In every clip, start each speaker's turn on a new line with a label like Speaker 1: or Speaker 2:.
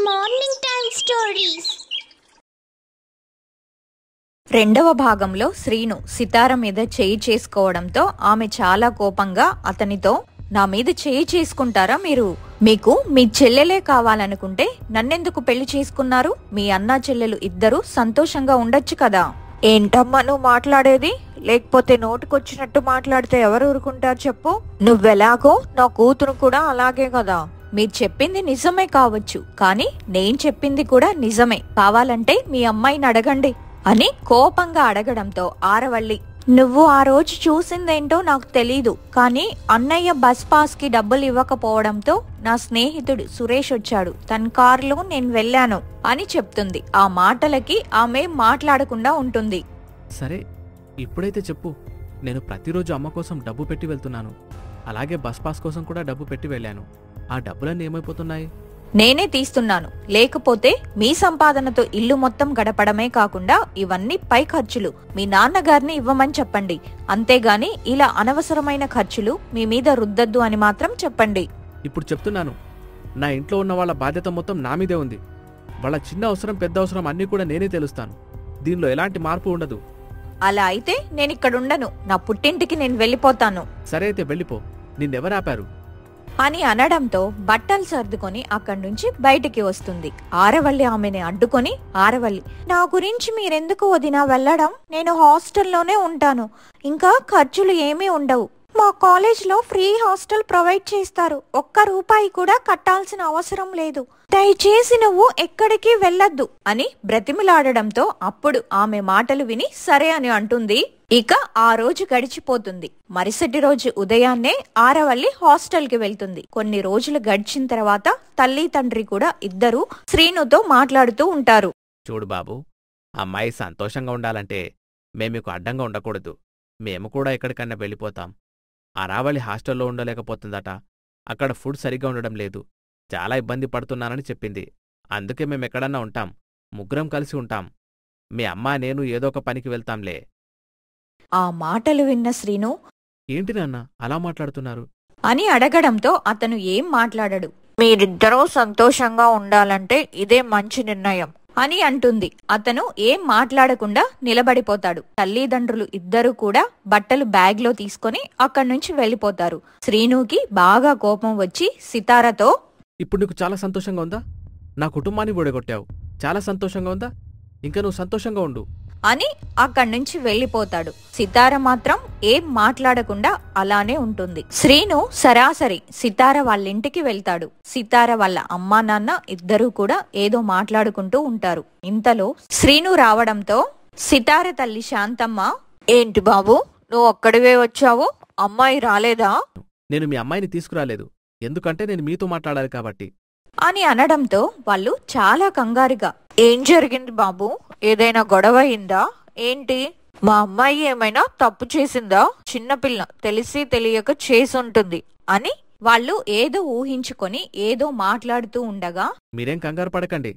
Speaker 1: Morning time stories.
Speaker 2: రెండవ భాగంలో శ్రీను సితార మీద చేయి చేసుకోవడంతో ఆమె చాలా కోపంగా అతనితో, నా మీద చేయి చేసుకుంటారా మీరు? మీకు మీ చెల్లెలే కావాలనుకుంటే నన్నెందుకు పెళ్లి చేసుకున్నారు? మీ అన్నా చెల్లెలు ఇద్దరు సంతోషంగా ఉండొచ్చు కదా. ఏంటమ్మా నువ్వు మాట్లాడేది? లేకపోతే నోటికొచ్చినట్టు మాట్లాడితే ఎవరు ఊరుకుంటారు చెప్పు? నువ్వెలాగో నా కూతురు కూడా అలాగే కదా. మీరు చెప్పింది నిజమే కావచ్చు, కానీ నేను చెప్పింది కూడా నిజమే. కావాలంటే మీ అమ్మాయిని అడగండి అని కోపంగా అడగడంతో ఆరవల్లి, నువ్వు ఆ రోజు చూసిందేంటో నాకు తెలీదు, కానీ అన్నయ్య బస్ పాస్ కి డబ్బులు ఇవ్వకపోవడంతో నా స్నేహితుడు సురేష్ వచ్చాడు, తన కారులో నేను వెళ్ళాను అని చెప్తుంది. ఆ మాటలకి ఆమె మాట్లాడకుండా ఉంటుంది.
Speaker 3: సరే, ఇప్పుడైతే చెప్పు. నేను ప్రతిరోజు అమ్మ కోసం డబ్బు పెట్టి వెళ్తున్నాను, అలాగే బస్ పాస్ కోసం కూడా డబ్బు పెట్టి వెళ్ళాను. ఆ డబ్బులన్నీ ఏమైపోతున్నాయి?
Speaker 2: నేనే తీస్తున్నాను. లేకపోతే మీ సంపాదనతో ఇల్లు మొత్తం గడపడమే కాకుండా ఇవన్నీ పై ఖర్చులు మీ నాన్నగారిని ఇవ్వమని చెప్పండి. అంతేగాని ఇలా అనవసరమైన ఖర్చులు మీ మీద రుద్దద్దు అని మాత్రం చెప్పండి.
Speaker 3: ఇప్పుడు చెప్తున్నాను, నా ఇంట్లో ఉన్న వాళ్ళ బాధ్యత మొత్తం నా మీదే ఉంది. వాళ్ళ చిన్న అవసరం పెద్ద అవసరం అన్నీ కూడా నేనే తెలుస్తాను. దీనిలో ఎలాంటి మార్పు ఉండదు.
Speaker 2: అలా అయితే నేనిక్కడుండను, నా పుట్టింటికి నేను వెళ్ళిపోతాను.
Speaker 3: సరే అయితే వెళ్ళిపో, నిన్నెవరాపారు
Speaker 2: అని అనడంతో బట్టలు సర్దుకొని అక్కడి నుంచి బయటికి వస్తుంది. ఆరవల్లి ఆమెని అడ్డుకొని, ఆరవల్లి, నా గురించి మీరెందుకు వదినా వెళ్ళడం? నేను హాస్టల్లోనే ఉంటాను, ఇంకా ఖర్చులు ఏమీ ఉండవు. మా కాలేజ్లో ఫ్రీ హాస్టల్ ప్రొవైడ్ చేస్తారు, ఒక్క రూపాయి కూడా కట్టాల్సిన అవసరం లేదు. దయచేసి నువ్వు ఎక్కడికి వెళ్ళొద్దు అని బ్రతిమిలాడడంతో అప్పుడు ఆమె మాటలు విని సరే అని అంటుంది. ఇక ఆ రోజు గడిచిపోతుంది. మరుసటి రోజు ఉదయాన్నే ఆరవల్లి హాస్టల్ కి వెళ్తుంది. కొన్ని రోజులు గడిచిన తర్వాత తల్లి తండ్రి కూడా ఇద్దరు శ్రీనుతో మాట్లాడుతూ ఉంటారు.
Speaker 3: చూడు బాబు, అమ్మాయి సంతోషంగా ఉండాలంటే మేమికు అడ్డంగా ఉండకూడదు. మేము కూడా ఎక్కడికన్నా వెళ్ళిపోతాం. అరావళి హాస్టల్లో ఉండలేకపోతుందట, అక్కడ ఫుడ్ సరిగ్గా ఉండడం లేదు, చాలా ఇబ్బంది పడుతున్నానని చెప్పింది. అందుకే మేమెక్కడన్నా ఉంటాం, ముగ్గురం కలిసి ఉంటాం. మీ అమ్మా నేను ఏదో ఒక పనికి వెళ్తాంలే.
Speaker 2: ఆ మాటలు విన్న శ్రీను,
Speaker 3: ఏంటి నాన్న అలా మాట్లాడుతున్నారు
Speaker 2: అని అడగడంతో అతను ఏం మాట్లాడడు. మీరిద్దరూ సంతోషంగా ఉండాలంటే ఇదే మంచి నిర్ణయం అని అంటుంది. అతను ఏం మాట్లాడకుండా నిలబడిపోతాడు. తల్లిదండ్రులు ఇద్దరు కూడా బట్టలు బ్యాగ్ లో తీసుకుని అక్కడి నుంచి వెళ్లిపోతారు. శ్రీనుకి బాగా కోపం వచ్చి సితారతో,
Speaker 3: ఇప్పుడు నీకు చాలా సంతోషంగా ఉందా? నా కుటుంబాన్ని ఓడగొట్టావు, చాలా సంతోషంగా ఉందా? ఇంకా నువ్వు సంతోషంగా ఉండు
Speaker 2: అని అక్కడి నుంచి వెళ్లిపోతాడు. సితార మాత్రం ఏం మాట్లాడకుండా అలానే ఉంటుంది. శ్రీను సరాసరి సితార వాళ్ళింటికి వెళ్తాడు. సితార వాళ్ళ అమ్మా నాన్న ఇద్దరూ కూడా ఏదో మాట్లాడుకుంటూ ఉంటారు. ఇంతలో శ్రీను రావడంతో సితార తల్లి శాంతమ్మ, ఏంటి బాబు నువ్వు ఒక్కడివే వచ్చావు, అమ్మాయి రాలేదా?
Speaker 3: నేను మీ అమ్మాయిని తీసుకురాలేదు, ఎందుకంటే నేను మీతో మాట్లాడాలి కాబట్టి
Speaker 2: అని అనడంతో వాళ్ళు చాలా కంగారుగా, ఏం జరిగింది బాబు? ఏదైనా గొడవ అయిందా ఏంటి? మా అమ్మాయి ఏమైనా తప్పు చేసిందా? చిన్నపిల్ల, తెలిసి తెలియక చేసుంటుంది అని వాళ్ళు ఏదో ఊహించుకొని ఏదో మాట్లాడుతూ ఉండగా,
Speaker 3: మీరేం కంగారు పడకండి,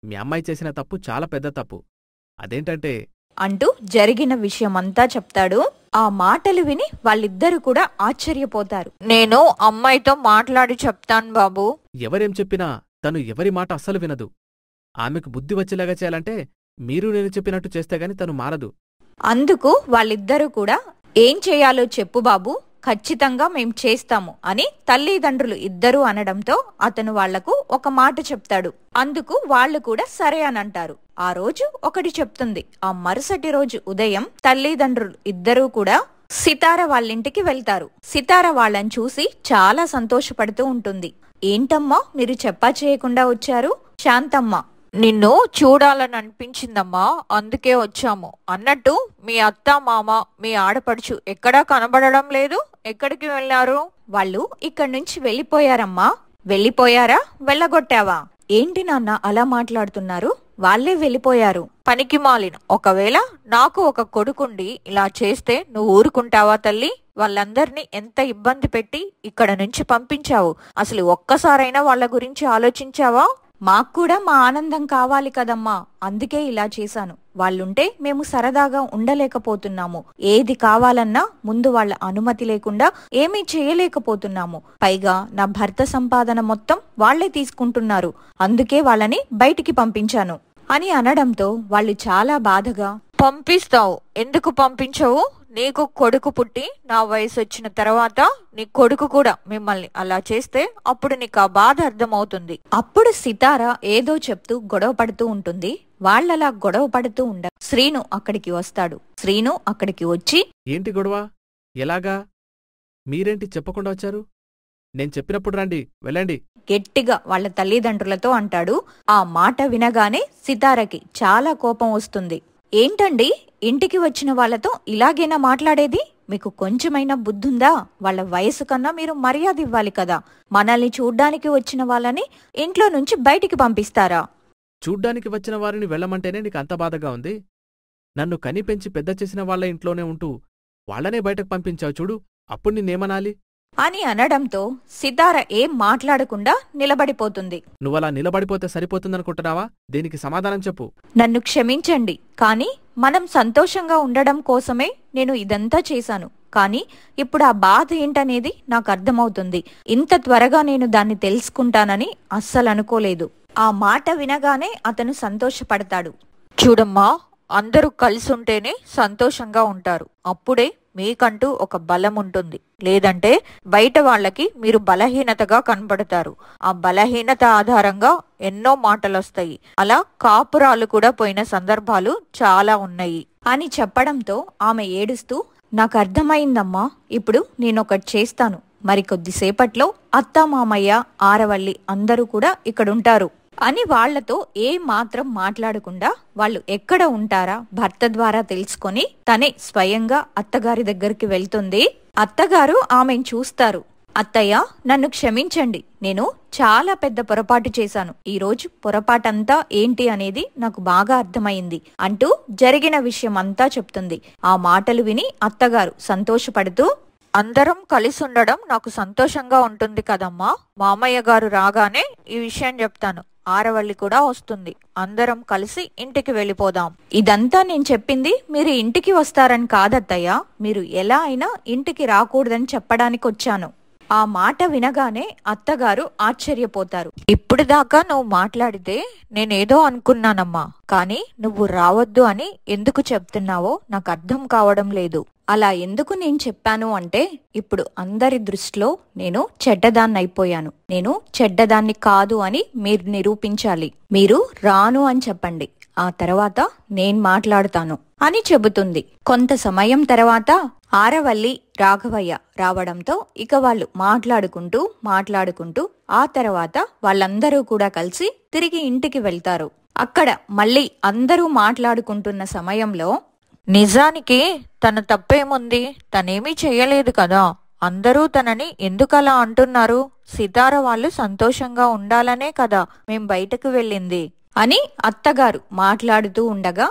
Speaker 3: మీ అమ్మాయి చేసిన తప్పు చాలా పెద్ద తప్పు. అదేంటంటే
Speaker 2: అంటూ జరిగిన విషయమంతా చెప్తాడు. ఆ మాటలు విని వాళ్ళిద్దరూ కూడా ఆశ్చర్యపోతారు. నేను అమ్మాయితో మాట్లాడి చెప్తాను బాబు.
Speaker 3: ఎవరేం చెప్పినా తను ఎవరి మాట అస్సలు వినదు. ఆమెకు బుద్ధి వచ్చేలాగా చేయాలంటే మీరు నేను చెప్పినట్టు చేస్తే గాని తను మారదు.
Speaker 2: అందుకు వాళ్ళిద్దరూ కూడా, ఏం చేయాలో చెప్పు బాబు, ఖచ్చితంగా మేం చేస్తాము అని తల్లిదండ్రులు ఇద్దరూ అనడంతో అతను వాళ్లకు ఒక మాట చెప్తాడు. అందుకు వాళ్ళు కూడా సరే అని అంటారు. ఆ రోజు ఒకటి చెప్తుంది. ఆ మరుసటి రోజు ఉదయం తల్లిదండ్రులు ఇద్దరూ కూడా సితార వాళ్ళింటికి వెళ్తారు. సితార వాళ్ళని చూసి చాలా సంతోషపడుతూ ఉంటుంది. ఏంటమ్మా మీరు చెప్పా చేయకుండా వచ్చారు? శాంతమ్మ, నిన్ను చూడాలని అనిపించిందమ్మా, అందుకే వచ్చాము. అన్నట్టు మీ అత్త మామ మీ ఆడపడుచు ఎక్కడా కనబడడం లేదు, ఎక్కడికి వెళ్లారు? వాళ్ళు ఇక్కడి నుంచి వెళ్ళిపోయారమ్మా. వెళ్ళిపోయారా? వెళ్ళగొట్టావా? ఏంటి నాన్న అలా మాట్లాడుతున్నారు? వాళ్లే వెళ్ళిపోయారు. పనికి మాలిన, ఒకవేళ నాకు ఒక కొడుకుండి ఇలా చేస్తే నువ్వు ఊరుకుంటావా తల్లి? వాళ్ళందర్నీ ఎంత ఇబ్బంది పెట్టి ఇక్కడ నుంచి పంపించావు, అసలు ఒక్కసారైనా వాళ్ళ గురించి ఆలోచించావా? మాకు కూడా మా ఆనందం కావాలి కదమ్మా, అందుకే ఇలా చేశాను. వాళ్ళుంటే మేము సరదాగా ఉండలేకపోతున్నాము. ఏది కావాలన్నా ముందు వాళ్ళ అనుమతి లేకుండా ఏమీ చేయలేకపోతున్నాము. పైగా నా భర్త సంపాదన మొత్తం వాళ్లే తీసుకుంటున్నారు. అందుకే వాళ్ళని బయటికి పంపించాను అని అనడంతో వాళ్ళు చాలా బాధగా, పంపిస్తావు, ఎందుకు పంపించవు? నీకు కొడుకు పుట్టి నా వయసు వచ్చిన తర్వాత నీ కొడుకు కూడా మిమ్మల్ని అలా చేస్తే అప్పుడు నీకు ఆ బాధ అర్థమవుతుంది. అప్పుడు సితార ఏదో చెప్తూ గొడవ పడుతూ ఉంటుంది. వాళ్ళలా గొడవ పడుతూ శ్రీను అక్కడికి వస్తాడు. శ్రీను అక్కడికి వచ్చి,
Speaker 3: ఏంటి గొడవ? ఎలాగా? మీరేంటి చెప్పకుండా వచ్చారు? నేను చెప్పినప్పుడు రండి, వెళ్ళండి,
Speaker 2: గట్టిగా వాళ్ళ తల్లిదండ్రులతో అంటాడు. ఆ మాట వినగానే సితారకి చాలా కోపం వస్తుంది. ఏంటండి, ఇంటికి వచ్చిన వాళ్లతో ఇలాగేనా మాట్లాడేది? మీకు కొంచెమైనా బుద్ధుందా? వాళ్ళ వయసు కన్నా మీరు మర్యాద ఇవ్వాలి కదా. మనల్ని చూడ్డానికి వచ్చిన వాళ్ళని ఇంట్లో నుంచి బయటికి పంపిస్తారా?
Speaker 3: చూడ్డానికి వచ్చిన వారిని వెళ్ళమంటేనే నీకు అంత బాధగా ఉంది? నన్ను కనిపెంచి పెద్ద చేసిన వాళ్ల ఇంట్లోనే ఉంటూ వాళ్లనే బయటకు పంపించావు చూడు, అప్పుడు నిన్నేమనాలి
Speaker 2: అని అనడంతో సితార ఏం మాట్లాడకుండా నిలబడిపోతుంది.
Speaker 3: నువ్వలా నిలబడిపోతే సరిపోతుందనుకుంటున్నావా? దీనికి సమాధానం చెప్పు.
Speaker 2: నన్ను క్షమించండి, కానీ మనం సంతోషంగా ఉండడం కోసమే నేను ఇదంతా చేశాను. కానీ ఇప్పుడు ఆ బాధ ఏంటనేది నాకు అర్థమవుతుంది. ఇంత త్వరగా నేను దాన్ని తెలుసుకుంటానని అస్సలు అనుకోలేదు. ఆ మాట వినగానే అతను సంతోషపడతాడు. చూడమ్మా, అందరూ కలిసుంటేనే సంతోషంగా ఉంటారు. అప్పుడే మీకంటూ ఒక బలం ఉంటుంది. లేదంటే బయట వాళ్ళకి మీరు బలహీనతగా కనబడతారు. ఆ బలహీనత ఆధారంగా ఎన్నో మాటలొస్తాయి. అలా కాపురాలు కూడా పోయిన సందర్భాలు చాలా ఉన్నాయి అని చెప్పడంతో ఆమె ఏడుస్తూ, నాకు అర్థమైందమ్మా, ఇప్పుడు నేనొకటి చేస్తాను. మరికొద్దిసేపట్లో అత్త, మామయ్య, ఆరవల్లి అందరూ కూడా ఇక్కడుంటారు అని వాళ్లతో ఏ మాత్రం మాట్లాడకుండా వాళ్ళు ఎక్కడ ఉంటారా భర్త ద్వారా తెలుసుకొని తనే స్వయంగా అత్తగారి దగ్గరికి వెళ్తుంది. అత్తగారు ఆమెను చూస్తారు. అత్తయ్య, నన్ను క్షమించండి, నేను చాలా పెద్ద పొరపాటు చేశాను. ఈ రోజు పొరపాటంతా ఏంటి అనేది నాకు బాగా అర్థమైంది అంటూ జరిగిన విషయం అంతా చెప్తుంది. ఆ మాటలు విని అత్తగారు సంతోషపడుతూ, అందరం కలిసి ఉండడం నాకు సంతోషంగా ఉంటుంది కదమ్మా. మామయ్య గారు రాగానే ఈ విషయం చెప్తాను. ఆరవల్లి కూడా వస్తుంది. అందరం కలిసి ఇంటికి వెళ్ళిపోదాం. ఇదంతా నేను చెప్పింది మీరు ఇంటికి వస్తారని కాదత్తయ్య, మీరు ఎలా అయినా ఇంటికి రాకూడదని చెప్పడానికి వచ్చాను. ఆ మాట వినగానే అత్తగారు ఆశ్చర్యపోతారు. ఇప్పుడు దాకా నువ్వు మాట్లాడితే నేనేదో అనుకున్నానమ్మా, కానీ నువ్వు రావద్దు అని ఎందుకు చెప్తున్నావో నాకు అర్థం కావడం లేదు. అలా ఎందుకు నేను చెప్పాను అంటే, ఇప్పుడు అందరి దృష్టిలో నేను చెడ్డదాన్నైపోయాను. నేను చెడ్డదాన్ని కాదు అని మీరు నిరూపించాలి. మీరు రాను అని చెప్పండి, ఆ తర్వాత నేను మాట్లాడుతాను అని చెబుతుంది. కొంత సమయం తర్వాత ఆరవల్లి, రాఘవయ్య రావడంతో ఇక వాళ్ళు మాట్లాడుకుంటూ ఆ తర్వాత వాళ్ళందరూ కూడా కలిసి తిరిగి ఇంటికి వెళ్తారు. అక్కడ మళ్ళీ అందరూ మాట్లాడుకుంటున్న సమయంలో, నిజానికి తన తప్పేముంది? తనేమీ చెయ్యలేదు కదా. అందరూ తనని ఎందుకలా అంటున్నారు? సితార వాళ్ళు సంతోషంగా ఉండాలనే కదా మేం బయటకు వెళ్ళింది అని అత్తగారు మాట్లాడుతూ ఉండగా,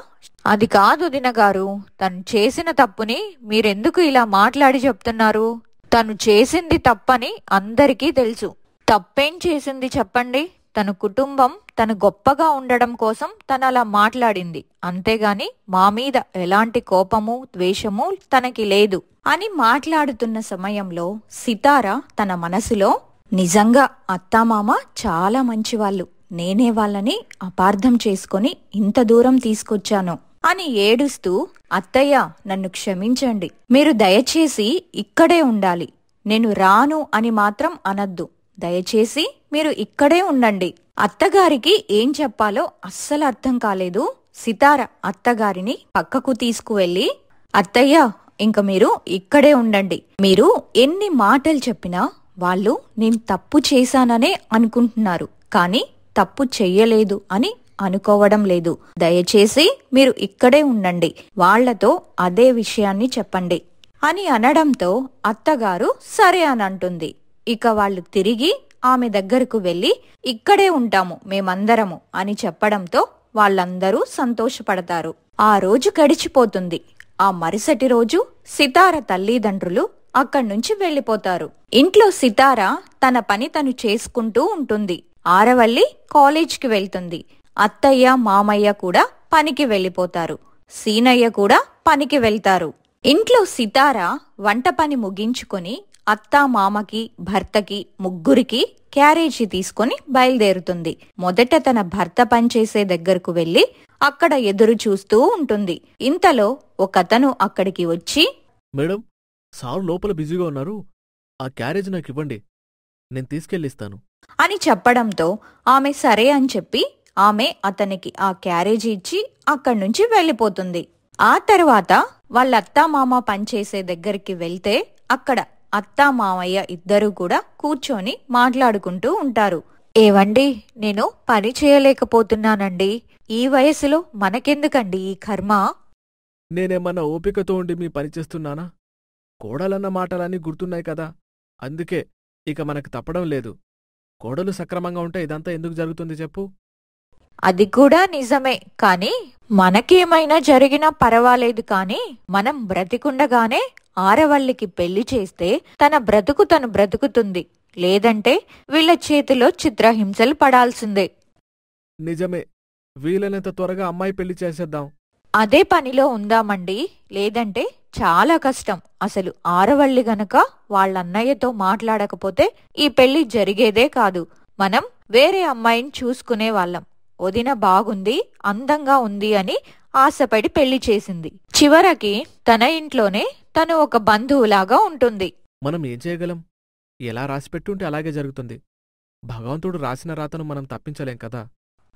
Speaker 2: అది కాదు దినగారు, తను చేసిన తప్పుని మీరెందుకు ఇలా మాట్లాడి చెప్తున్నారు? తను చేసింది తప్పని అందరికీ తెలుసు. తప్పేం చేసింది చెప్పండి? తన కుటుంబం తను గొప్పగా ఉండడం కోసం తను అలా మాట్లాడింది, అంతేగాని మా మీద ఎలాంటి కోపము, ద్వేషము తనకి లేదు అని మాట్లాడుతున్న సమయంలో సితార తన మనసులో, నిజంగా అత్తామామ చాలా మంచివాళ్ళు, నేనే వాళ్ళని అపార్థం చేసుకొని ఇంత దూరం తీసుకొచ్చాను అని ఏడుస్తూ, అత్తయ్య నన్ను క్షమించండి, మీరు దయచేసి ఇక్కడే ఉండాలి, నేను రాను అని మాత్రం అనద్దు, దయచేసి మీరు ఇక్కడే ఉండండి. అత్తగారికి ఏం చెప్పాలో అస్సలు అర్థం కాలేదు. సితార అత్తగారిని పక్కకు తీసుకువెళ్లి, అత్తయ్య ఇంక మీరు ఇక్కడే ఉండండి, మీరు ఎన్ని మాటలు చెప్పినా వాళ్ళు నేను తప్పు చేశాననే అనుకుంటున్నారు, కానీ తప్పు చెయ్యలేదు అని అనుకోవడం లేదు, దయచేసి మీరు ఇక్కడే ఉండండి, వాళ్లతో అదే విషయాన్ని చెప్పండి అని అనడంతో అత్తగారు సరే అని అంటుంది. ఇక వాళ్ళు తిరిగి ఆమె దగ్గరకు వెళ్లి, ఇక్కడే ఉంటాము మేమందరము అని చెప్పడంతో వాళ్ళందరూ సంతోషపడతారు. ఆ రోజు గడిచిపోతుంది. ఆ మరుసటి రోజు సితార తల్లిదండ్రులు అక్కడ్నుంచి వెళ్లిపోతారు. ఇంట్లో సితార తన పని తను చేసుకుంటూ ఉంటుంది. ఆరవల్లి కాలేజ్కి వెళ్తుంది. అత్తయ్య మామయ్య కూడా పనికి వెళ్ళిపోతారు. సీనయ్య కూడా పనికి వెళ్తారు. ఇంట్లో సితార వంట పని ముగించుకొని అత్తా మామకి భర్తకి ముగ్గురికి క్యారేజీ తీసుకొని బయలుదేరుతుంది. మొదట తన భర్త పనిచేసే దగ్గరకు వెళ్లి అక్కడ ఎదురు చూస్తూ ఉంటుంది. ఇంతలో ఒకతను అక్కడికి వచ్చి,
Speaker 4: మేడం, సార్ లోపల బిజీగా ఉన్నారు, ఆ క్యారేజ్ నాకు ఇవ్వండి, నేను తీసుకెళ్ళిస్తాను
Speaker 2: అని చెప్పడంతో ఆమె సరే అని చెప్పి ఆమె అతనికి ఆ క్యారేజీ ఇచ్చి అక్కడ్నుంచి వెళ్ళిపోతుంది. ఆ తర్వాత వాళ్ళ అత్తామామ పనిచేసే దగ్గరికి వెళ్తే అక్కడ అత్తా మామయ్య ఇద్దరూ కూడా కూర్చొని మాట్లాడుకుంటూ ఉంటారు. ఏవండి, నేను పని చేయలేకపోతున్నానండి. ఈ వయసులో మనకెందుకండి ఈ కర్మ?
Speaker 4: నేనేమన్నా ఓపికతో ఉండి మీ పని చేస్తున్నానా? కోడలన్న మాటలన్నీ గుర్తున్నాయి కదా, అందుకే ఇక మనకు తప్పడం లేదు. కోడలు సక్రమంగా ఉంటే ఇదంతా ఎందుకు జరుగుతుంది చెప్పు?
Speaker 2: అది కూడా నిజమే, కాని మనకేమైనా జరిగినా పర్వాలేదు, కాని మనం బ్రతికుండగానే ఆరవల్లికి పెళ్లి చేస్తే తన బ్రతుకు తను బ్రతుకుతుంది. లేదంటే వీళ్ల చేతిలో చిత్రహింసలు పడాల్సిందే.
Speaker 4: నిజమే, వీలైనంత త్వరగా అమ్మాయి పెళ్లి చేసేద్దాం.
Speaker 2: అదే పనిలో ఉందామండి, లేదంటే చాలా కష్టం. అసలు ఆరవల్లి గనక వాళ్ళన్నయ్యతో మాట్లాడకపోతే ఈ పెళ్లి జరిగేదే కాదు. మనం వేరే అమ్మాయిని చూసుకునే వాళ్ళం. వదిన బాగుంది, అందంగా ఉంది అని ఆశపడి పెళ్లి చేసింది. చివరికి తన ఇంట్లోనే తను ఒక బంధువులాగా ఉంటుంది.
Speaker 4: మనం ఏం చేయగలం? ఎలా రాసిపెట్టుంటే అలాగే జరుగుతుంది. భగవంతుడు రాసిన రాతను మనం తప్పించలేం కదా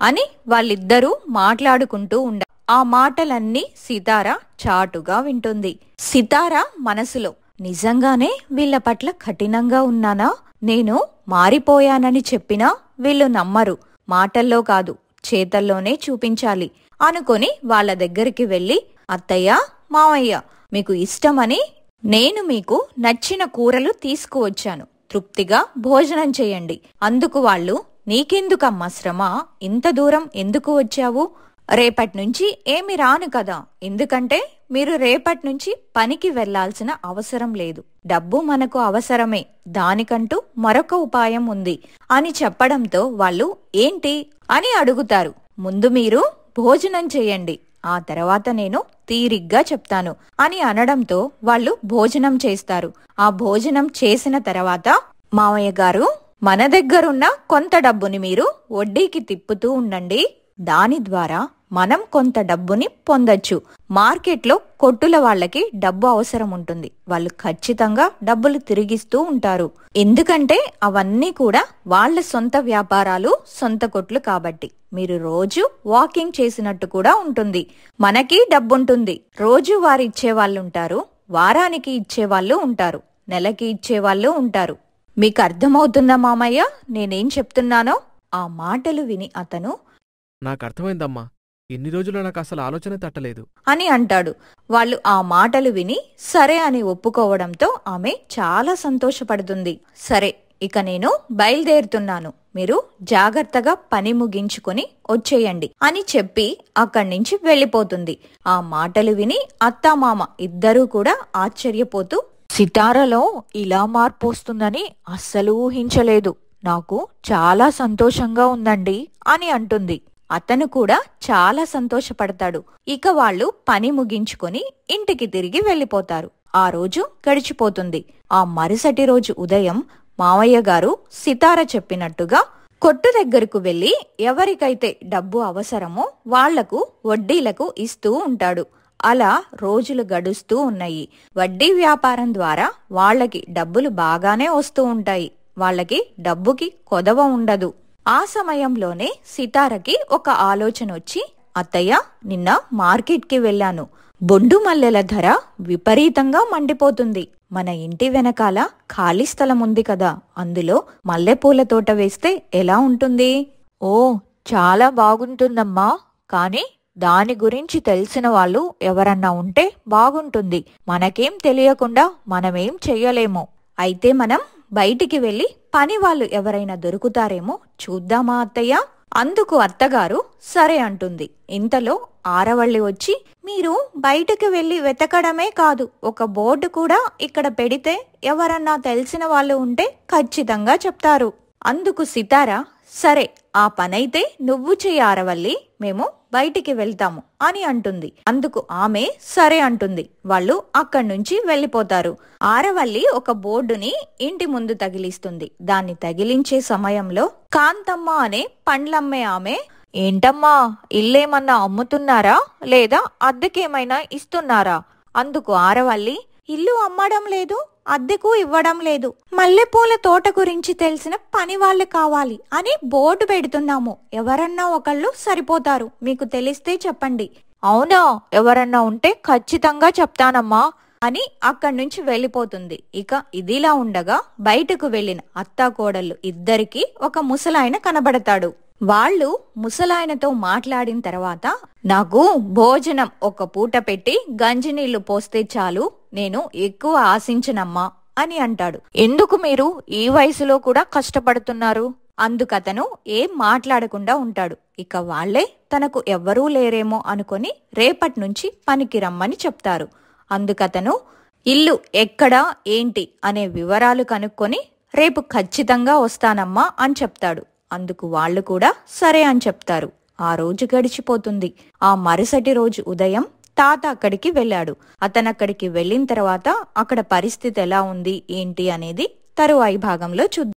Speaker 2: అని వాళ్ళిద్దరూ మాట్లాడుకుంటూ ఉండ ఆ మాటలన్నీ సితార చాటుగా వింటుంది. సితార మనసులో, నిజంగానే వీళ్ల పట్ల కఠినంగా ఉన్నానా? నేను మారిపోయానని చెప్పినా వీళ్ళు నమ్మరు. మాటల్లో కాదు, చేతల్లోనే చూపించాలి అనుకొని వాళ్ళ దగ్గరికి వెళ్లి, అత్తయ్య మావయ్య, మీకు ఇష్టమని నేను మీకు నచ్చిన కూరలు తీసుకువచ్చాను, తృప్తిగా భోజనం చెయ్యండి. అందుకు వాళ్ళు, నీకెందుకమ్మా శ్రమ, ఇంత దూరం ఎందుకు వచ్చావు? రేపట్నుంచి ఏమి రాను కదా, ఎందుకంటే మీరు రేపట్నుంచి పనికి వెళ్లాల్సిన అవసరం లేదు. డబ్బు మనకు అవసరమే, దానికంటూ మరొక ఉపాయం ఉంది అని చెప్పడంతో వాళ్ళు ఏంటి అని అడుగుతారు. ముందు మీరు భోజనం చెయ్యండి, ఆ తర్వాత నేను తీరిగ్గా చెప్తాను అని అనడంతో వాళ్ళు భోజనం చేస్తారు. ఆ భోజనం చేసిన తర్వాత, మావయ్య గారు, మన దగ్గరున్న కొంత డబ్బుని మీరు వడ్డీకి తిప్పుతూ ఉండండి. దాని ద్వారా మనం కొంత డబ్బుని పొందొచ్చు. మార్కెట్లో కొట్టుల వాళ్ళకి డబ్బు అవసరం ఉంటుంది, వాళ్ళు ఖచ్చితంగా డబ్బులు తిరిగిస్తూ ఉంటారు. ఎందుకంటే అవన్నీ కూడా వాళ్ళ సొంత వ్యాపారాలు, సొంత కొట్లు కాబట్టి. మీరు రోజు వాకింగ్ చేసినట్టు కూడా ఉంటుంది. మనకి డబ్బుంటుంది, రోజు వారు ఇచ్చేవాళ్ళుంటారు, వారానికి ఇచ్చేవాళ్ళు ఉంటారు, నెలకి ఇచ్చేవాళ్ళు ఉంటారు. మీకు అర్థమవుతుందా మామయ్య నేనేం చెప్తున్నానో? ఆ మాటలు విని అతను,
Speaker 4: నాకర్థమైందమ్మా, ఇన్ని రోజులు నాకు అసలు ఆలోచన తట్టలేదు
Speaker 2: అని అంటాడు. వాళ్ళు ఆ మాటలు విని సరే అని ఒప్పుకోవడంతో ఆమె చాలా సంతోషపడుతుంది. సరే, ఇక నేను బయలుదేరుతున్నాను, మీరు జాగ్రత్తగా పని ముగించుకొని వచ్చేయండి అని చెప్పి అక్కడి నుంచి వెళ్ళిపోతుంది. ఆ మాటలు విని అత్తామామ ఇద్దరూ కూడా ఆశ్చర్యపోతూ, సితారలో ఇలా మార్పు వస్తుందని అస్సలు ఊహించలేదు, నాకు చాలా సంతోషంగా ఉందండి అని అంటుంది. అతను కూడా చాలా సంతోషపడతాడు. ఇక వాళ్ళు పని ముగించుకొని ఇంటికి తిరిగి వెళ్ళిపోతారు. ఆ రోజు గడిచిపోతుంది. ఆ మరుసటి రోజు ఉదయం మావయ్య గారు సితార చెప్పినట్టుగా కొట్టు దగ్గరకు వెళ్లి ఎవరికైతే డబ్బు అవసరమో వాళ్లకు వడ్డీలకు ఇస్తూ ఉంటాడు. అలా రోజులు గడుస్తూ ఉన్నాయి. వడ్డీ వ్యాపారం ద్వారా వాళ్ళకి డబ్బులు బాగానే వస్తూ ఉంటాయి. వాళ్ళకి డబ్బుకి కొదవ ఉండదు. ఆ సమయంలోనే సితారకి ఒక ఆలోచన వచ్చి, అత్తయ్య, నిన్న మార్కెట్కి వెళ్ళాను, బొండు మల్లెల ధర విపరీతంగా మండిపోతుంది. మన ఇంటి వెనకాల ఖాళీ స్థలం ఉంది కదా, అందులో మల్లెపూల తోట వేస్తే ఎలా ఉంటుంది? ఓ, చాలా బాగుంటుందమ్మా, కాని దాని గురించి తెలిసిన వాళ్ళు ఎవరన్నా ఉంటే బాగుంటుంది. మనకేం తెలియకుండా మనమేం చెయ్యలేము. అయితే మనం బయటికి వెళ్లి పని వాళ్ళు ఎవరైనా దొరుకుతారేమో చూద్దామా అత్తయ్య? అందుకు అత్తగారు సరే అంటుంది. ఇంతలో ఆరవల్లి వచ్చి, మీరు బయటకు వెళ్లి వెతకడమే కాదు, ఒక బోర్డు కూడా ఇక్కడ పెడితే ఎవరన్నా తెలిసిన వాళ్ళు ఉంటే ఖచ్చితంగా చెప్తారు. అందుకు సితార, సరే ఆ పనైతే నువ్వు చెయ్యి ఆరవల్లి, మేము బయటికి వెళ్తాము అని అంటుంది. అందుకు ఆమె సరే అంటుంది. వాళ్ళు అక్కడి నుంచి వెళ్ళిపోతారు. ఆరవల్లి ఒక బోర్డుని ఇంటి ముందు తగిలిస్తుంది. దాన్ని తగిలించే సమయంలో కాంతమ్మ అనే పండ్లమ్మే ఆమె, ఏంటమ్మా ఇల్లేమన్నా అమ్ముతున్నారా లేదా అద్దెకేమైనా ఇస్తున్నారా? అందుకు ఆరవల్లి, ఇల్లు అమ్మడం లేదు, అద్దెకు ఇవ్వడం లేదు, మల్లెపూల తోట గురించి తెలిసిన పని వాళ్ళు కావాలి అని బోర్డు పెడుతున్నాము. ఎవరన్నా ఒకళ్ళు సరిపోతారు, మీకు తెలిస్తే చెప్పండి. అవునా, ఎవరన్నా ఉంటే ఖచ్చితంగా చెప్తానమ్మా అని అక్కడి నుంచి వెళ్ళిపోతుంది. ఇక ఇదిలా ఉండగా బయటకు వెళ్లిన అత్తాకోడళ్ళు ఇద్దరికి ఒక ముసలాయన కనబడతాడు. వాళ్ళు ముసలాయనతో మాట్లాడిన తర్వాత, నాకు భోజనం ఒక పూట పెట్టి గంజినీళ్లు పోస్తే చాలు, నేను ఎక్కువ ఆశించనమ్మా అని అంటాడు. ఎందుకు మీరు ఈ వయసులో కూడా కష్టపడుతున్నారు? అందుకతను ఏం మాట్లాడకుండా ఉంటాడు. ఇక వాళ్లే తనకు ఎవ్వరూ లేరేమో అనుకొని రేపటి నుంచి పనికి రమ్మని చెప్తారు. అందుకతను ఇల్లు ఎక్కడా ఏంటి అనే వివరాలు కనుక్కొని రేపు ఖచ్చితంగా వస్తానమ్మా అని చెప్తాడు. అందుకు వాళ్ళు కూడా సరే అని చెప్తారు. ఆ రోజు గడిచిపోతుంది. ఆ మరుసటి రోజు ఉదయం తాత అక్కడికి వెళ్ళాడు. అతనక్కడికి వెళ్ళిన తర్వాత అక్కడ పరిస్థితి ఎలా ఉంది ఏంటి అనేది తరువాయి భాగంలో చూద్దాం.